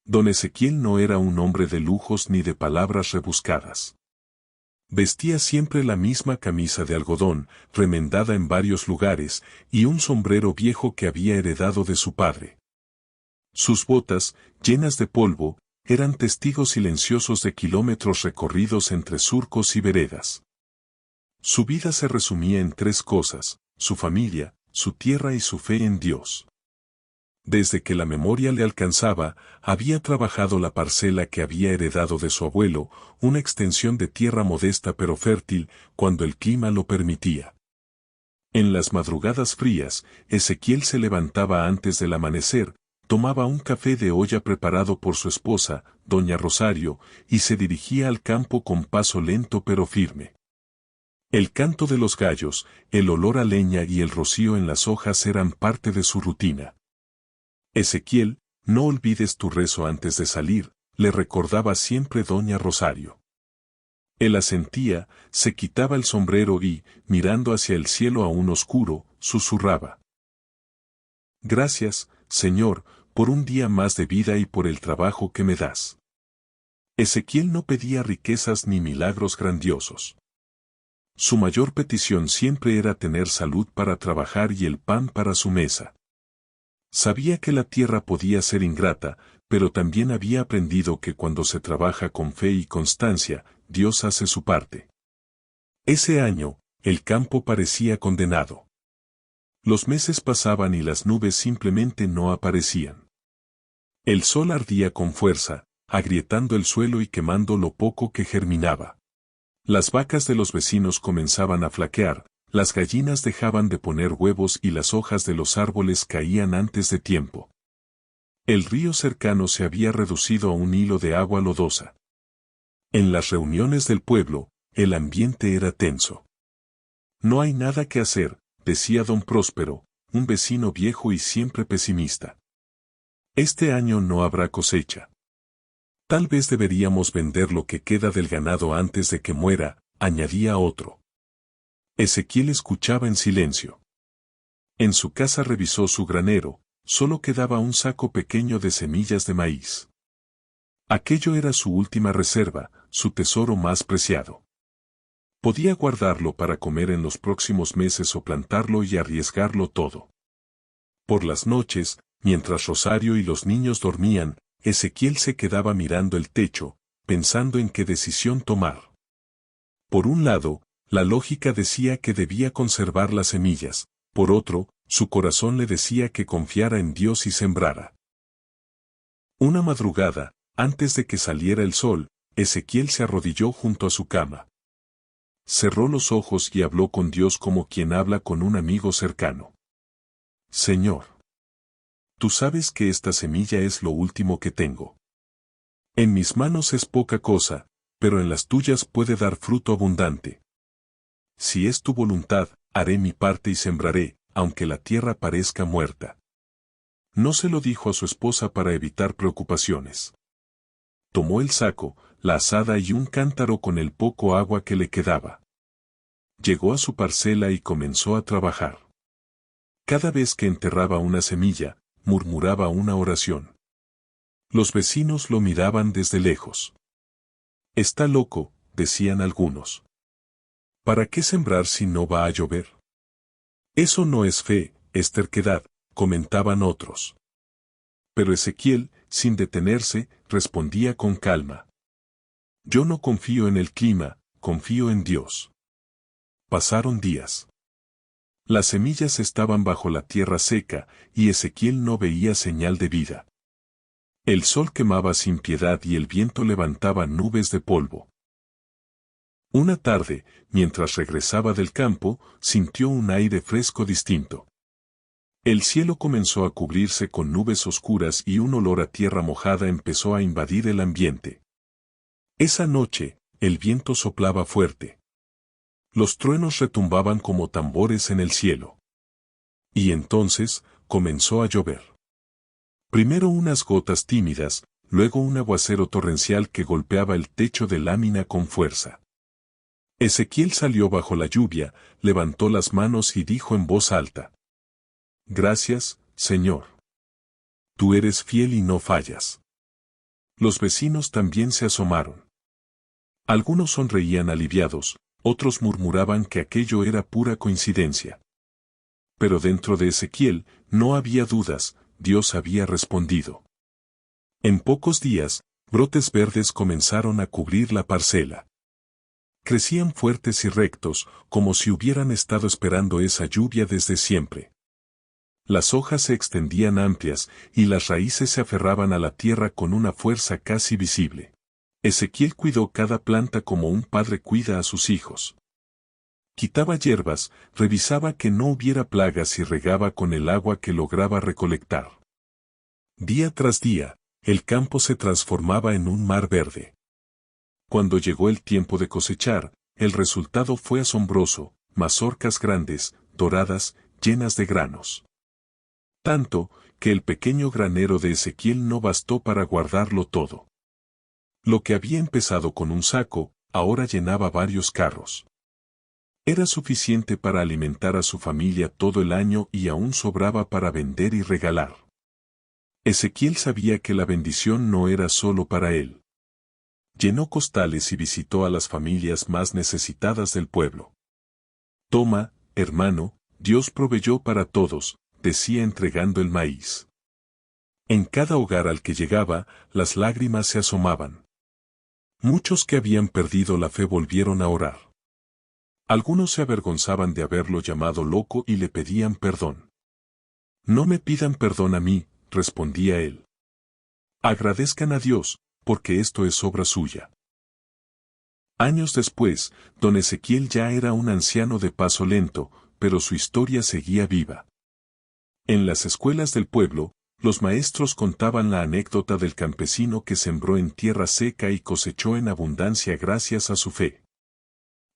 Don Ezequiel no era un hombre de lujos ni de palabras rebuscadas. Vestía siempre la misma camisa de algodón, remendada en varios lugares, y un sombrero viejo que había heredado de su padre. Sus botas, llenas de polvo, eran testigos silenciosos de kilómetros recorridos entre surcos y veredas. Su vida se resumía en tres cosas: su familia, su tierra y su fe en Dios. Desde que la memoria le alcanzaba, había trabajado la parcela que había heredado de su abuelo, una extensión de tierra modesta pero fértil, cuando el clima lo permitía. En las madrugadas frías, Ezequiel se levantaba antes del amanecer, tomaba un café de olla preparado por su esposa, doña Rosario, y se dirigía al campo con paso lento pero firme. El canto de los gallos, el olor a leña y el rocío en las hojas eran parte de su rutina. Ezequiel, no olvides tu rezo antes de salir, le recordaba siempre doña Rosario. Él asentía, se quitaba el sombrero y, mirando hacia el cielo aún oscuro, susurraba: Gracias, Señor, por un día más de vida y por el trabajo que me das. Ezequiel no pedía riquezas ni milagros grandiosos. Su mayor petición siempre era tener salud para trabajar y el pan para su mesa. Sabía que la tierra podía ser ingrata, pero también había aprendido que cuando se trabaja con fe y constancia, Dios hace su parte. Ese año, el campo parecía condenado. Los meses pasaban y las nubes simplemente no aparecían. El sol ardía con fuerza, agrietando el suelo y quemando lo poco que germinaba. Las vacas de los vecinos comenzaban a flaquear, las gallinas dejaban de poner huevos y las hojas de los árboles caían antes de tiempo. El río cercano se había reducido a un hilo de agua lodosa. En las reuniones del pueblo, el ambiente era tenso. No hay nada que hacer, decía don Próspero, un vecino viejo y siempre pesimista. Este año no habrá cosecha. Tal vez deberíamos vender lo que queda del ganado antes de que muera, añadía otro. Ezequiel escuchaba en silencio. En su casa revisó su granero, solo quedaba un saco pequeño de semillas de maíz. Aquello era su última reserva, su tesoro más preciado. Podía guardarlo para comer en los próximos meses o plantarlo y arriesgarlo todo. Por las noches, mientras Rosario y los niños dormían, Ezequiel se quedaba mirando el techo, pensando en qué decisión tomar. Por un lado, la lógica decía que debía conservar las semillas, por otro, su corazón le decía que confiara en Dios y sembrara. Una madrugada, antes de que saliera el sol, Ezequiel se arrodilló junto a su cama. Cerró los ojos y habló con Dios como quien habla con un amigo cercano. Señor, tú sabes que esta semilla es lo último que tengo. En mis manos es poca cosa, pero en las tuyas puede dar fruto abundante. Si es tu voluntad, haré mi parte y sembraré, aunque la tierra parezca muerta. No se lo dijo a su esposa para evitar preocupaciones. Tomó el saco, la azada y un cántaro con el poco agua que le quedaba. Llegó a su parcela y comenzó a trabajar. Cada vez que enterraba una semilla, murmuraba una oración. Los vecinos lo miraban desde lejos. Está loco, decían algunos. ¿Para qué sembrar si no va a llover? Eso no es fe, es terquedad, comentaban otros. Pero Ezequiel, sin detenerse, respondía con calma. Yo no confío en el clima, confío en Dios. Pasaron días. Las semillas estaban bajo la tierra seca, y Ezequiel no veía señal de vida. El sol quemaba sin piedad y el viento levantaba nubes de polvo. Una tarde, mientras regresaba del campo, sintió un aire fresco distinto. El cielo comenzó a cubrirse con nubes oscuras y un olor a tierra mojada empezó a invadir el ambiente. Esa noche, el viento soplaba fuerte. Los truenos retumbaban como tambores en el cielo. Y entonces, comenzó a llover. Primero unas gotas tímidas, luego un aguacero torrencial que golpeaba el techo de lámina con fuerza. Ezequiel salió bajo la lluvia, levantó las manos y dijo en voz alta: Gracias, Señor. Tú eres fiel y no fallas. Los vecinos también se asomaron. Algunos sonreían aliviados, otros murmuraban que aquello era pura coincidencia. Pero dentro de Ezequiel no había dudas, Dios había respondido. En pocos días, brotes verdes comenzaron a cubrir la parcela. Crecían fuertes y rectos, como si hubieran estado esperando esa lluvia desde siempre. Las hojas se extendían amplias y las raíces se aferraban a la tierra con una fuerza casi visible. Ezequiel cuidó cada planta como un padre cuida a sus hijos. Quitaba hierbas, revisaba que no hubiera plagas y regaba con el agua que lograba recolectar. Día tras día, el campo se transformaba en un mar verde. Cuando llegó el tiempo de cosechar, el resultado fue asombroso, mazorcas grandes, doradas, llenas de granos. Tanto, que el pequeño granero de Ezequiel no bastó para guardarlo todo. Lo que había empezado con un saco, ahora llenaba varios carros. Era suficiente para alimentar a su familia todo el año y aún sobraba para vender y regalar. Ezequiel sabía que la bendición no era solo para él. Llenó costales y visitó a las familias más necesitadas del pueblo. Toma, hermano, Dios proveyó para todos, decía entregando el maíz. En cada hogar al que llegaba, las lágrimas se asomaban. Muchos que habían perdido la fe volvieron a orar. Algunos se avergonzaban de haberlo llamado loco y le pedían perdón. No me pidan perdón a mí, respondía él. Agradezcan a Dios, porque esto es obra suya. Años después, don Ezequiel ya era un anciano de paso lento, pero su historia seguía viva. En las escuelas del pueblo, los maestros contaban la anécdota del campesino que sembró en tierra seca y cosechó en abundancia gracias a su fe.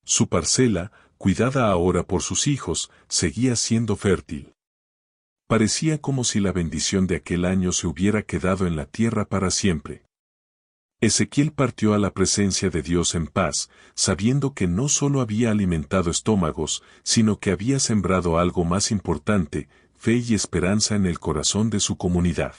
Su parcela, cuidada ahora por sus hijos, seguía siendo fértil. Parecía como si la bendición de aquel año se hubiera quedado en la tierra para siempre. Ezequiel partió a la presencia de Dios en paz, sabiendo que no solo había alimentado estómagos, sino que había sembrado algo más importante, fe y esperanza en el corazón de su comunidad.